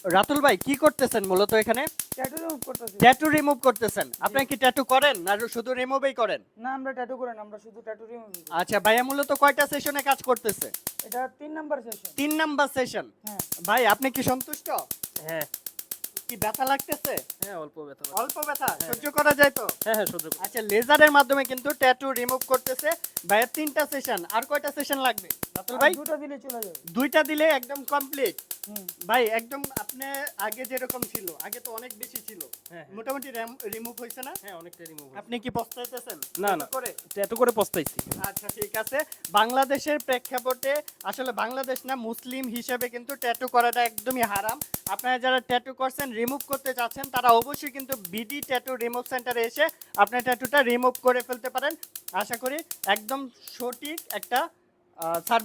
রাতুল ভাই কি করতেছেন মূলত এখানে? ট্যাটু রিমুভ করতেছি। ট্যাটু রিমুভ করতেছেন। আপনি কি ট্যাটু করেন না শুধু রিমুভই করেন? না, আমরা ট্যাটু করি না, আমরা শুধু ট্যাটু রিমুভ করি। আচ্ছা, ভাইয়া মূলত কয়টা সেশনে কাজ করতেছে? এটা 3 নাম্বার সেশন। 3 number session. হ্যাঁ। ভাই আপনি কি সন্তুষ্ট? হ্যাঁ, কি ব্যথা লাগতেছে? হ্যাঁ অল্প ব্যথা পাচ্ছি। অল্প ব্যথা সহ্য করা যায় তো? হ্যাঁ, হ্যাঁ সহ্য করি। আচ্ছা, লেজারের মাধ্যমে কিন্তু ট্যাটু রিমুভ করতেছে। ভাইয়া 3টা সেশন। আর কয়টা সেশন লাগবে রাতুল ভাই? দুটো দিলে চলে যাবে। 2টা দিলে একদম কমপ্লিট। হুম। ভাই একদম আপনি আগে যেরকম ছিল, আগে তো অনেক বেশি ছিল, হ্যাঁ, হ্যাঁ। মোটামুটি রিমুভ হয়েছে না? হ্যাঁ অনেকটা রিমুভ আপনি কি পস্তাইতেছেন না, ট্যাটু না। করে? ট্যাটু করে পস্তাইছি। আচ্ছা ঠিক আছে। বাংলাদেশের প্রেক্ষাপটে আসলে বাংলাদেশ না, মুসলিম হিসেবে কিন্তু ট্যাটু করাটা একদমই হারাম। আপনারা যারা ট্যাটু করছেন, রিমুভ করতে চাচ্ছেন, তারা অবশ্যই কিন্তু বিডি ট্যাটু রিমুভ সেন্টারে এসে আপনার ট্যাটুটা রিমুভ করে ফেলতে পারেন। আশা করি একদম সঠিক একটা সার্ভিস